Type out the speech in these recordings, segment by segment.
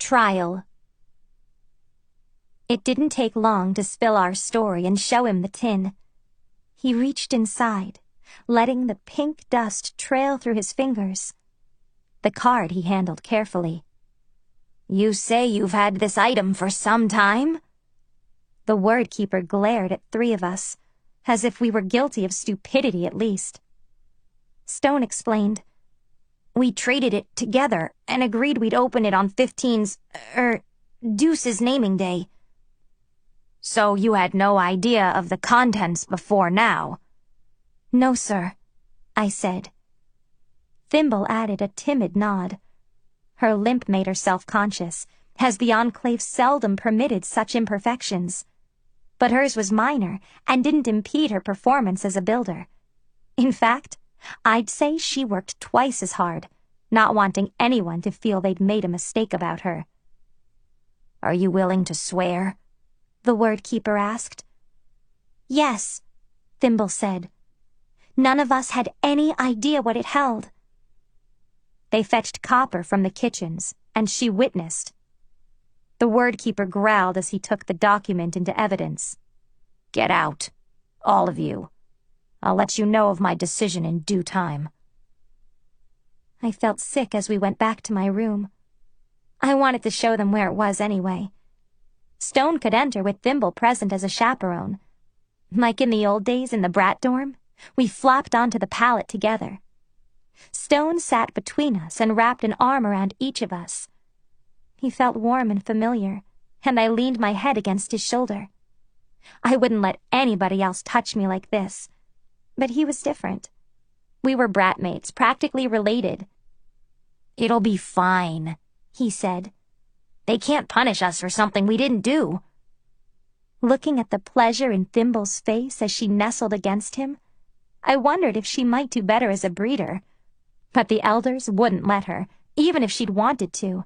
Trial. It didn't take long to spill our story and show him the tin. He reached inside, letting the pink dust trail through his fingers. The card he handled carefully. "You say you've had this item for some time?" The word keeper glared at three of us, as if we were guilty of stupidity at least. Stone explained. "We traded it together and agreed we'd open it on 15's, Deuce's naming day." "So you had no idea of the contents before now?" "No, sir," I said. Thimble added a timid nod. Her limp made her self-conscious, as the Enclave seldom permitted such imperfections. But hers was minor and didn't impede her performance as a builder. In fact, I'd say she worked twice as hard, not wanting anyone to feel they'd made a mistake about her. "Are you willing to swear?" the word keeper asked. "Yes," Thimble said. "None of us had any idea what it held." They fetched copper from the kitchens, and she witnessed. The word keeper growled as he took the document into evidence. "Get out, all of you. I'll let you know of my decision in due time." I felt sick as we went back to my room. I wanted to show them where it was anyway. Stone could enter with Thimble present as a chaperone. Like in the old days in the brat dorm, we flopped onto the pallet together. Stone sat between us and wrapped an arm around each of us. He felt warm and familiar, and I leaned my head against his shoulder. I wouldn't let anybody else touch me like this, but he was different. We were bratmates, practically related. "It'll be fine," he said. "They can't punish us for something we didn't do." Looking at the pleasure in Thimble's face as she nestled against him, I wondered if she might do better as a breeder. But the elders wouldn't let her, even if she'd wanted to.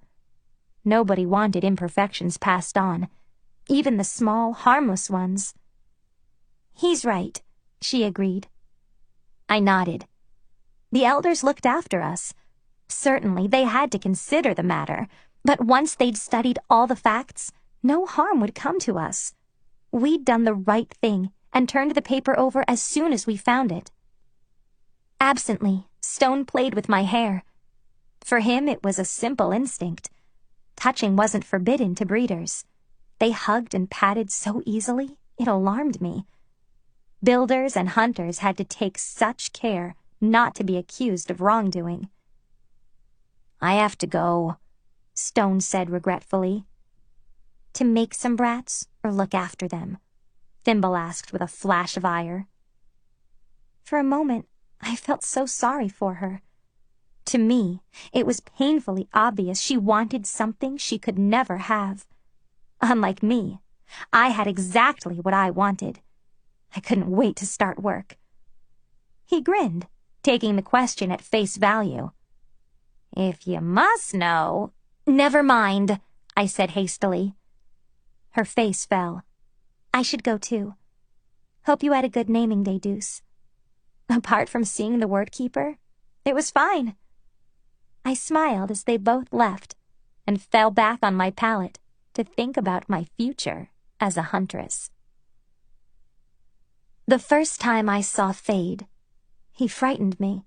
Nobody wanted imperfections passed on, even the small, harmless ones. "He's right," she agreed. I nodded. The elders looked after us. Certainly, they had to consider the matter, but once they'd studied all the facts, no harm would come to us. We'd done the right thing and turned the paper over as soon as we found it. Absently, Stone played with my hair. For him, it was a simple instinct. Touching wasn't forbidden to breeders. They hugged and patted so easily, it alarmed me. Builders and hunters had to take such care not to be accused of wrongdoing. "I have to go," Stone said regretfully. "To make some brats or look after them?" Thimble asked with a flash of ire. For a moment, I felt so sorry for her. To me, it was painfully obvious she wanted something she could never have. Unlike me, I had exactly what I wanted. I couldn't wait to start work. He grinned, taking the question at face value. "If you must know—" "Never mind," I said hastily. Her face fell. "I should go too. Hope you had a good naming day, Deuce." Apart from seeing the word keeper, it was fine. I smiled as they both left and fell back on my pallet to think about my future as a huntress. The first time I saw Fade, he frightened me.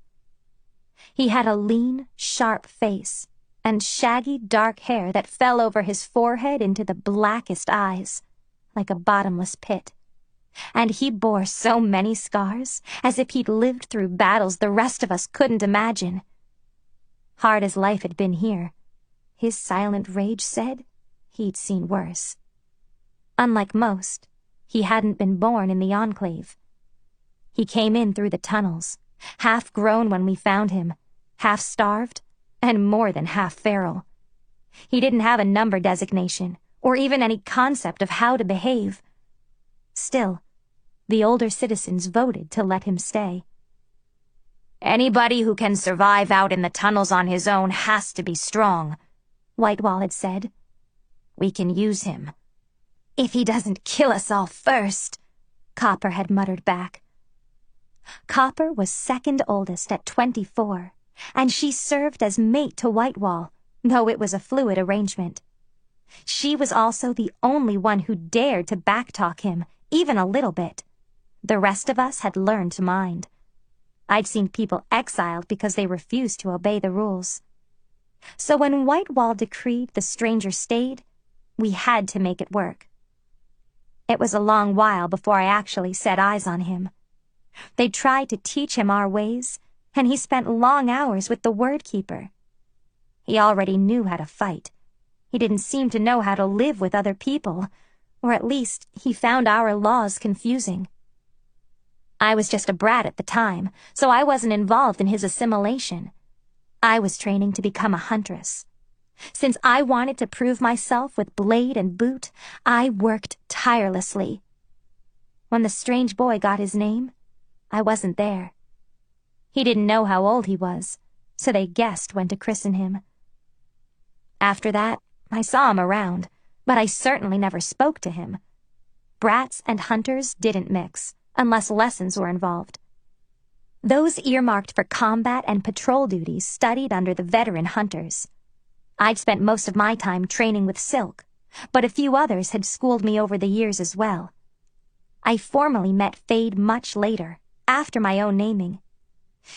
He had a lean, sharp face and shaggy dark hair that fell over his forehead into the blackest eyes, like a bottomless pit. And he bore so many scars, as if he'd lived through battles the rest of us couldn't imagine. Hard as life had been here, his silent rage said he'd seen worse. Unlike most, he hadn't been born in the Enclave. He came in through the tunnels, half-grown when we found him, half-starved, and more than half-feral. He didn't have a number designation, or even any concept of how to behave. Still, the older citizens voted to let him stay. "Anybody who can survive out in the tunnels on his own has to be strong," Whitewall had said. "We can use him." "If he doesn't kill us all first," Copper had muttered back. Copper was second oldest at 24, and she served as mate to Whitewall, though it was a fluid arrangement. She was also the only one who dared to backtalk him, even a little bit. The rest of us had learned to mind. I'd seen people exiled because they refused to obey the rules. So when Whitewall decreed the stranger stayed, we had to make it work. It was a long while before I actually set eyes on him. They tried to teach him our ways, and he spent long hours with the word keeper. He already knew how to fight. He didn't seem to know how to live with other people, or at least he found our laws confusing. I was just a brat at the time, so I wasn't involved in his assimilation. I was training to become a huntress. Since I wanted to prove myself with blade and boot, I worked tirelessly. When the strange boy got his name, I wasn't there. He didn't know how old he was, so they guessed when to christen him. After that, I saw him around, but I certainly never spoke to him. Brats and hunters didn't mix, unless lessons were involved. Those earmarked for combat and patrol duties studied under the veteran hunters. I'd spent most of my time training with Silk, but a few others had schooled me over the years as well. I formally met Fade much later, after my own naming.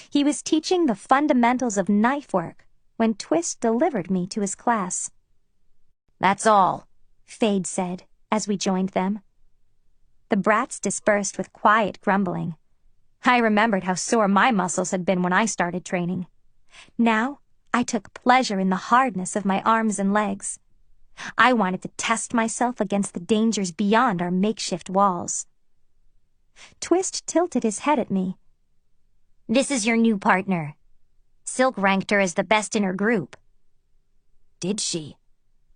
He was teaching the fundamentals of knife work when Twist delivered me to his class. "That's all," Fade said, as we joined them. The brats dispersed with quiet grumbling. I remembered how sore my muscles had been when I started training. Now, I took pleasure in the hardness of my arms and legs. I wanted to test myself against the dangers beyond our makeshift walls. Twist tilted his head at me. "This is your new partner. Silk ranked her as the best in her group." "Did she?"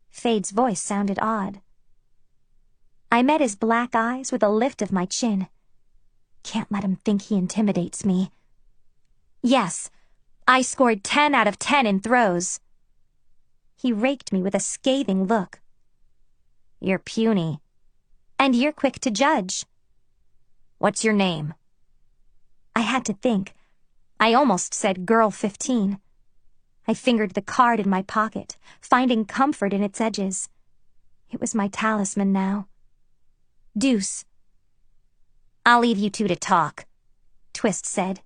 Fade's voice sounded odd. I met his black eyes with a lift of my chin. Can't let him think he intimidates me. "Yes, I scored 10 out of 10 in throws." He raked me with a scathing look. "You're puny. And you're quick to judge." "What's your name?" I had to think. I almost said Girl 15. I fingered the card in my pocket, finding comfort in its edges. It was my talisman now. "Deuce." "I'll leave you two to talk," Twist said.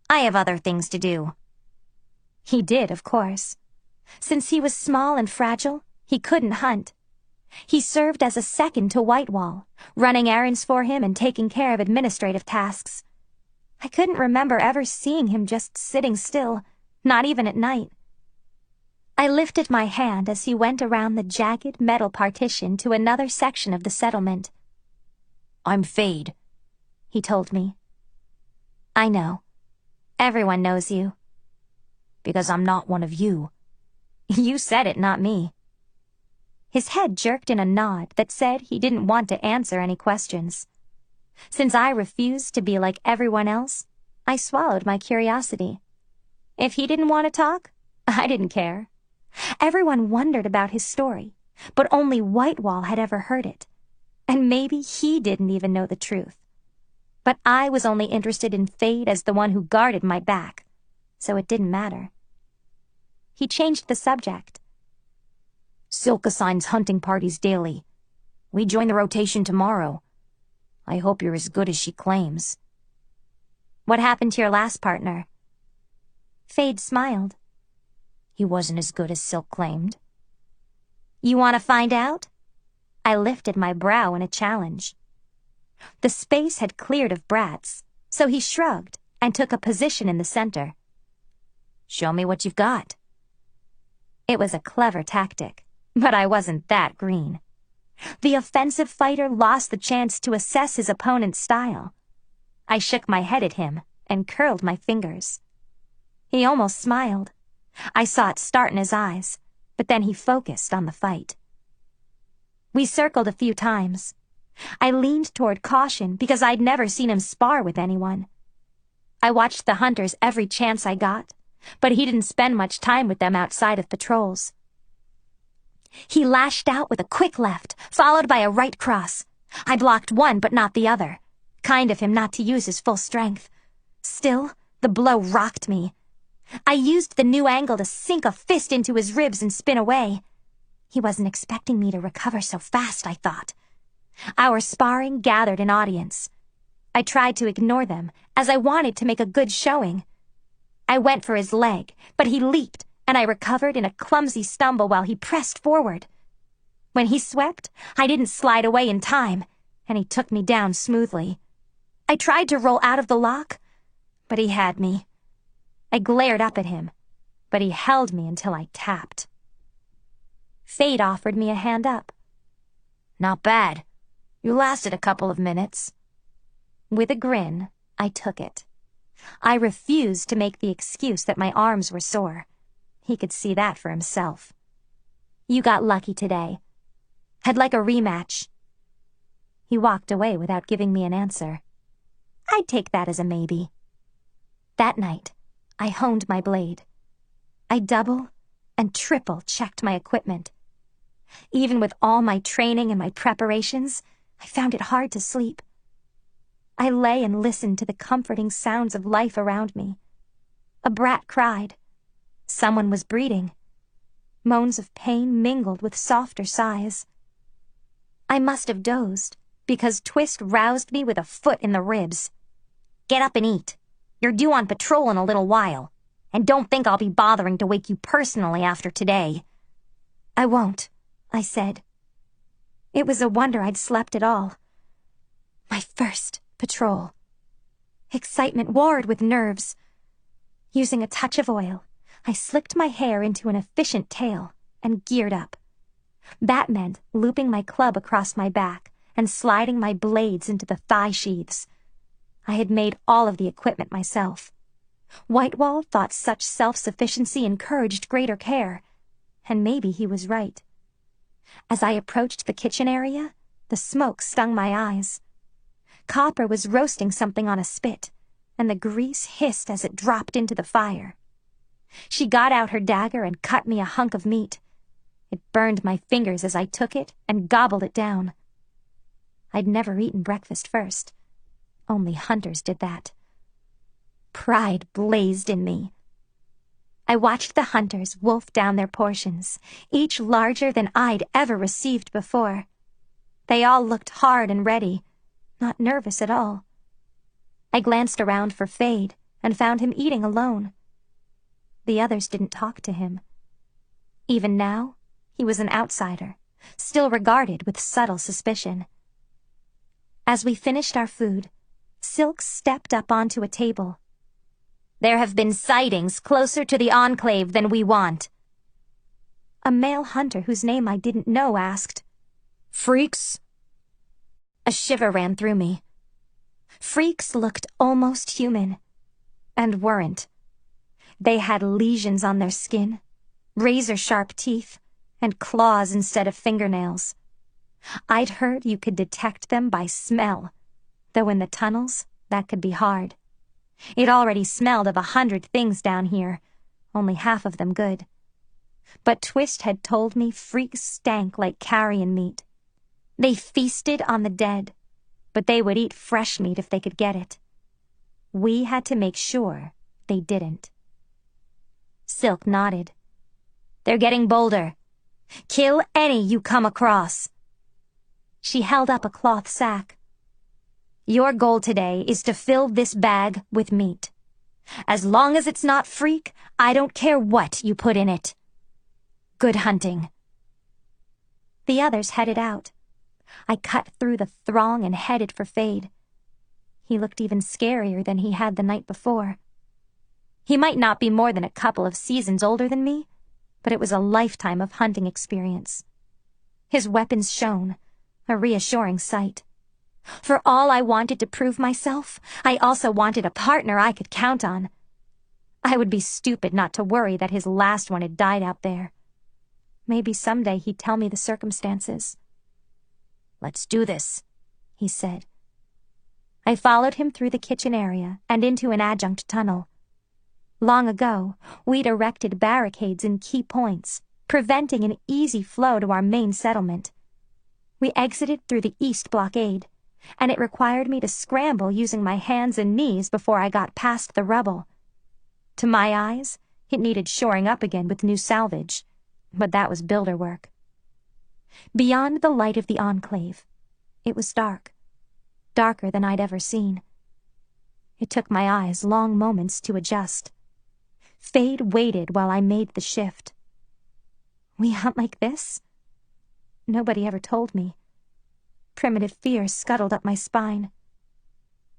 "I have other things to do." He did, of course. Since he was small and fragile, he couldn't hunt. He served as a second to Whitewall, running errands for him and taking care of administrative tasks. I couldn't remember ever seeing him just sitting still, not even at night. I lifted my hand as he went around the jagged metal partition to another section of the settlement. "I'm Fade," he told me. "I know. Everyone knows you." "Because I'm not one of you." "You said it, not me." His head jerked in a nod that said he didn't want to answer any questions. Since I refused to be like everyone else, I swallowed my curiosity. If he didn't want to talk, I didn't care. Everyone wondered about his story, but only Whitewall had ever heard it. And maybe he didn't even know the truth. But I was only interested in Fade as the one who guarded my back, so it didn't matter. He changed the subject. "Silk assigns hunting parties daily. We join the rotation tomorrow. I hope you're as good as she claims." "What happened to your last partner?" Fade smiled. "He wasn't as good as Silk claimed." "You want to find out?" I lifted my brow in a challenge. The space had cleared of brats, so he shrugged and took a position in the center. "Show me what you've got." It was a clever tactic, but I wasn't that green. The offensive fighter lost the chance to assess his opponent's style. I shook my head at him and curled my fingers. He almost smiled. I saw it start in his eyes, but then he focused on the fight. We circled a few times. I leaned toward caution because I'd never seen him spar with anyone. I watched the hunters every chance I got, but he didn't spend much time with them outside of patrols. He lashed out with a quick left, followed by a right cross. I blocked one but not the other. Kind of him not to use his full strength. Still, the blow rocked me. I used the new angle to sink a fist into his ribs and spin away. He wasn't expecting me to recover so fast, I thought. Our sparring gathered an audience. I tried to ignore them, as I wanted to make a good showing. I went for his leg, but he leaped, and I recovered in a clumsy stumble while he pressed forward. When he swept, I didn't slide away in time, and he took me down smoothly. I tried to roll out of the lock, but he had me. I glared up at him, but he held me until I tapped. Fate offered me a hand up. "Not bad. You lasted a couple of minutes." With a grin, I took it. I refused to make the excuse that my arms were sore. He could see that for himself. "You got lucky today. I'd like a rematch." He walked away without giving me an answer. I'd take that as a maybe. That night, I honed my blade. I double and triple checked my equipment. Even with all my training and my preparations, I found it hard to sleep. I lay and listened to the comforting sounds of life around me. A brat cried. Someone was breathing. Moans of pain mingled with softer sighs. I must have dozed, because Twist roused me with a foot in the ribs. "Get up and eat. You're due on patrol in a little while. And don't think I'll be bothering to wake you personally after today." "I won't," I said. It was a wonder I'd slept at all. My first patrol. Excitement warred with nerves. Using a touch of oil, I slicked my hair into an efficient tail and geared up. That meant looping my club across my back and sliding my blades into the thigh sheaths. I had made all of the equipment myself. Whitewall thought such self-sufficiency encouraged greater care, and maybe he was right. As I approached the kitchen area, the smoke stung my eyes. Copper was roasting something on a spit, and the grease hissed as it dropped into the fire. She got out her dagger and cut me a hunk of meat. It burned my fingers as I took it and gobbled it down. I'd never eaten breakfast first. Only hunters did that. Pride blazed in me. I watched the hunters wolf down their portions, each larger than I'd ever received before. They all looked hard and ready, not nervous at all. I glanced around for Fade and found him eating alone. The others didn't talk to him. Even now, he was an outsider, still regarded with subtle suspicion. As we finished our food, Silk stepped up onto a table. "There have been sightings closer to the Enclave than we want." A male hunter whose name I didn't know asked, "Freaks?" A shiver ran through me. Freaks looked almost human, and weren't. They had lesions on their skin, razor-sharp teeth, and claws instead of fingernails. I'd heard you could detect them by smell, though in the tunnels, that could be hard. It already smelled of 100 things down here, only half of them good. But Twist had told me freaks stank like carrion meat. They feasted on the dead, but they would eat fresh meat if they could get it. We had to make sure they didn't. Silk nodded. "They're getting bolder. Kill any you come across." She held up a cloth sack. "Your goal today is to fill this bag with meat. As long as it's not freak, I don't care what you put in it. Good hunting." The others headed out. I cut through the throng and headed for Fade. He looked even scarier than he had the night before. He might not be more than a couple of seasons older than me, but it was a lifetime of hunting experience. His weapons shone, a reassuring sight. For all I wanted to prove myself, I also wanted a partner I could count on. I would be stupid not to worry that his last one had died out there. Maybe someday he'd tell me the circumstances. "Let's do this," he said. I followed him through the kitchen area and into an adjunct tunnel. Long ago, we'd erected barricades in key points, preventing an easy flow to our main settlement. We exited through the east blockade, and it required me to scramble using my hands and knees before I got past the rubble. To my eyes, it needed shoring up again with new salvage, but that was builder work. beyond the light of the Enclave. It was dark, darker than I'd ever seen. It took my eyes long moments to adjust. Fade waited while I made the shift. We hunt like this? Nobody ever told me. Primitive fear scuttled up my spine.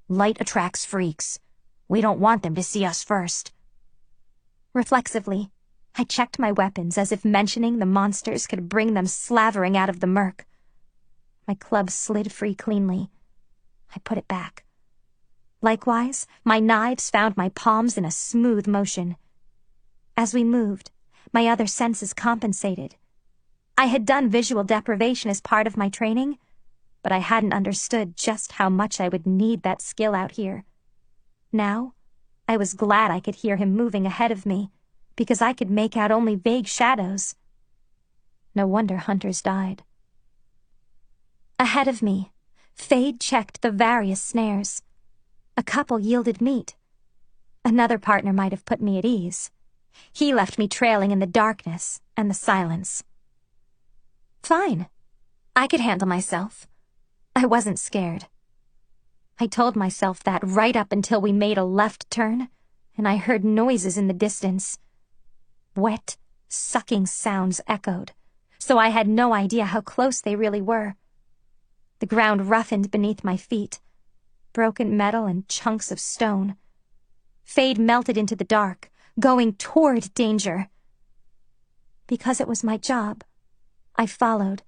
Light attracts freaks. We don't want them to see us first. Reflexively, I checked my weapons as if mentioning the monsters could bring them slavering out of the murk. My club slid free cleanly. I put it back. Likewise, my knives found my palms in a smooth motion. As we moved, my other senses compensated. I had done visual deprivation as part of my training, but I hadn't understood just how much I would need that skill out here. Now, I was glad I could hear him moving ahead of me, because I could make out only vague shadows. No wonder hunters died. Ahead of me, Fade checked the various snares. A couple yielded meat. Another partner might have put me at ease. He left me trailing in the darkness and the silence. Fine. I could handle myself. I wasn't scared. I told myself that right up until we made a left turn, and I heard noises in the distance. Wet, sucking sounds echoed, so I had no idea how close they really were. The ground roughened beneath my feet, broken metal and chunks of stone. Fade melted into the dark, going toward danger. Because it was my job, I followed.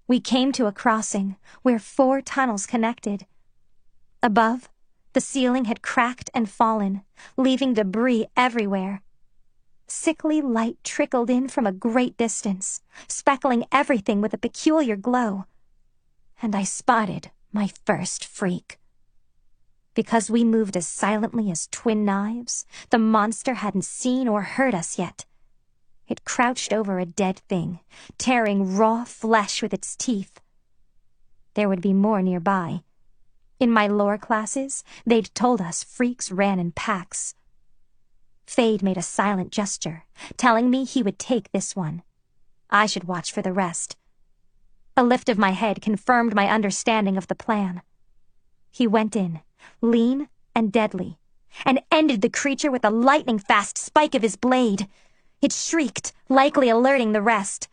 We came to a crossing where 4 tunnels connected. Above, the ceiling had cracked and fallen, leaving debris everywhere. Sickly light trickled in from a great distance, speckling everything with a peculiar glow. And I spotted my first freak. Because we moved as silently as twin knives, the monster hadn't seen or heard us yet. It crouched over a dead thing, tearing raw flesh with its teeth. There would be more nearby. In my lore classes, they'd told us freaks ran in packs. Fade made a silent gesture, telling me he would take this one. I should watch for the rest. A lift of my head confirmed my understanding of the plan. He went in, lean and deadly, and ended the creature with a lightning-fast spike of his blade. It shrieked, likely alerting the rest.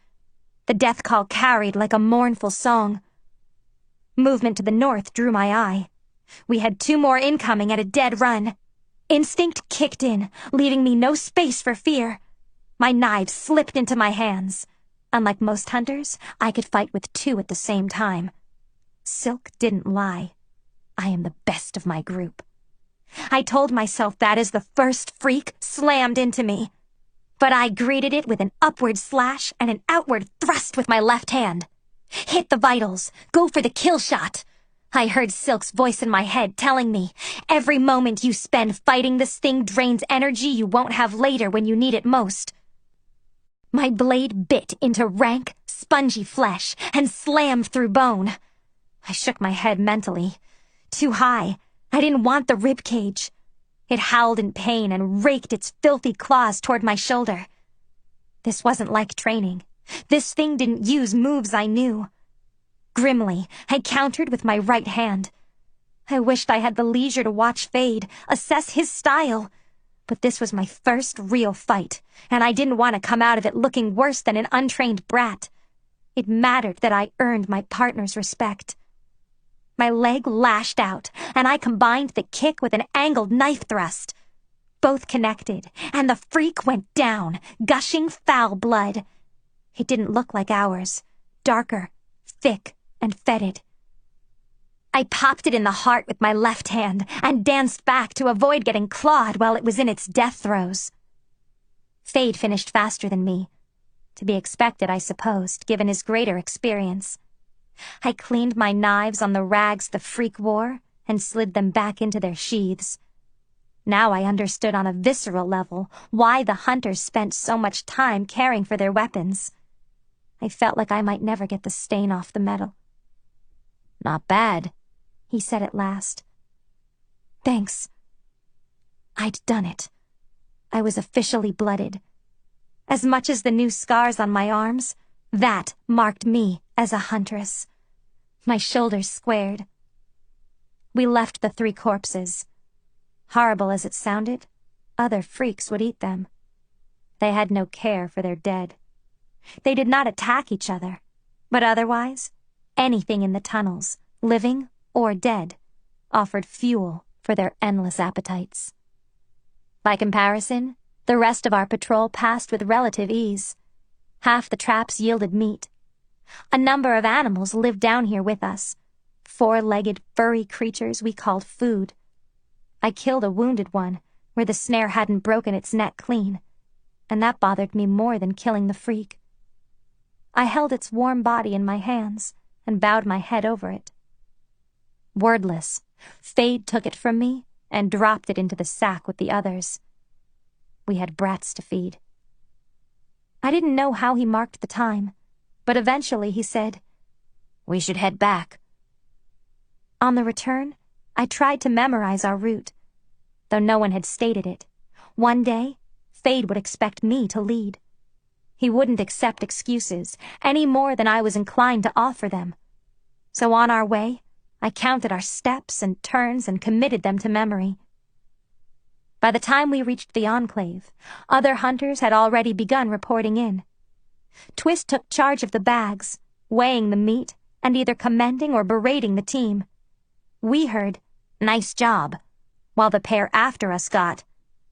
The death call carried like a mournful song. Movement to the north drew my eye. We had 2 more incoming at a dead run. Instinct kicked in, leaving me no space for fear. My knives slipped into my hands. Unlike most hunters, I could fight with 2 at the same time. Silk didn't lie. I am the best of my group. I told myself that as the first freak slammed into me. But I greeted it with an upward slash and an outward thrust with my left hand. Hit the vitals. Go for the kill shot. I heard Silk's voice in my head telling me, every moment you spend fighting this thing drains energy you won't have later when you need it most. My blade bit into rank, spongy flesh and slammed through bone. I shook my head mentally. Too high. I didn't want the rib cage. It howled in pain and raked its filthy claws toward my shoulder. This wasn't like training. This thing didn't use moves I knew. Grimly, I countered with my right hand. I wished I had the leisure to watch Fade, assess his style. But this was my first real fight, and I didn't want to come out of it looking worse than an untrained brat. It mattered that I earned my partner's respect. My leg lashed out, and I combined the kick with an angled knife thrust. Both connected, and the freak went down, gushing foul blood. It didn't look like ours. Darker, thick, and fetid. I popped it in the heart with my left hand and danced back to avoid getting clawed while it was in its death throes. Fade finished faster than me. To be expected, I supposed, given his greater experience. I cleaned my knives on the rags the freak wore and slid them back into their sheaths. Now I understood on a visceral level why the hunters spent so much time caring for their weapons. I felt like I might never get the stain off the metal. Not bad, he said at last. Thanks. I'd done it. I was officially blooded. As much as the new scars on my arms, That marked me as a huntress. My shoulders squared. We left the 3 corpses. Horrible as it sounded, other freaks would eat them. They had no care for their dead. They did not attack each other, but otherwise, anything in the tunnels, living or dead, offered fuel for their endless appetites. By comparison, the rest of our patrol passed with relative ease. Half the traps yielded meat. A number of animals lived down here with us, 4-legged, furry creatures we called food. I killed a wounded one where the snare hadn't broken its neck clean, and that bothered me more than killing the freak. I held its warm body in my hands and bowed my head over it. Wordless, Fade took it from me and dropped it into the sack with the others. We had brats to feed. I didn't know how he marked the time, but eventually he said, "We should head back." On the return, I tried to memorize our route. Though no one had stated it, one day, Fade would expect me to lead. He wouldn't accept excuses any more than I was inclined to offer them. So on our way, I counted our steps and turns and committed them to memory. By the time we reached the Enclave, other hunters had already begun reporting in. Twist took charge of the bags, weighing the meat and either commending or berating the team. We heard, "Nice job," while the pair after us got,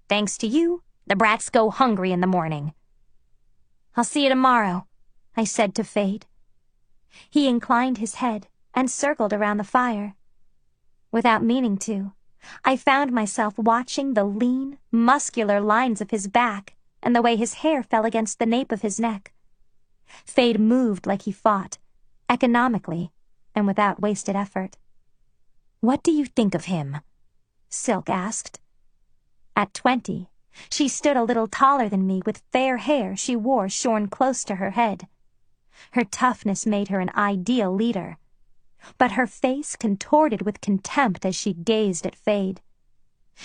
"Thanks to you, the brats go hungry in the morning." "I'll see you tomorrow," I said to Fade. He inclined his head and circled around the fire. Without meaning to, I found myself watching the lean, muscular lines of his back and the way his hair fell against the nape of his neck. Fade moved like he fought, economically and without wasted effort. "What do you think of him?" Silk asked. At 20, she stood a little taller than me with fair hair she wore shorn close to her head. Her toughness made her an ideal leader, but her face contorted with contempt as she gazed at Fade.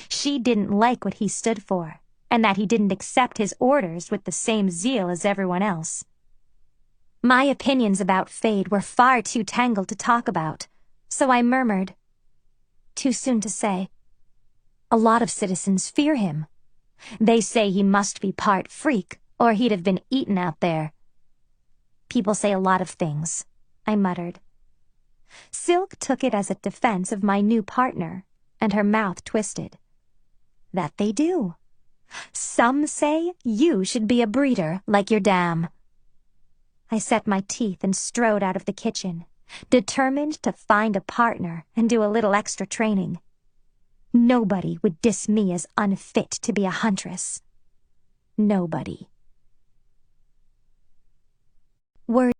She didn't like what he stood for, and that he didn't accept his orders with the same zeal as everyone else. My opinions about Fade were far too tangled to talk about, so I murmured, "Too soon to say. A lot of citizens fear him. They say he must be part freak, or he'd have been eaten out there." "People say a lot of things," I muttered. Silk took it as a defense of my new partner, and her mouth twisted. "That they do. Some say you should be a breeder like your dam." I set my teeth and strode out of the kitchen, determined to find a partner and do a little extra training. Nobody would diss me as unfit to be a huntress. Nobody. Word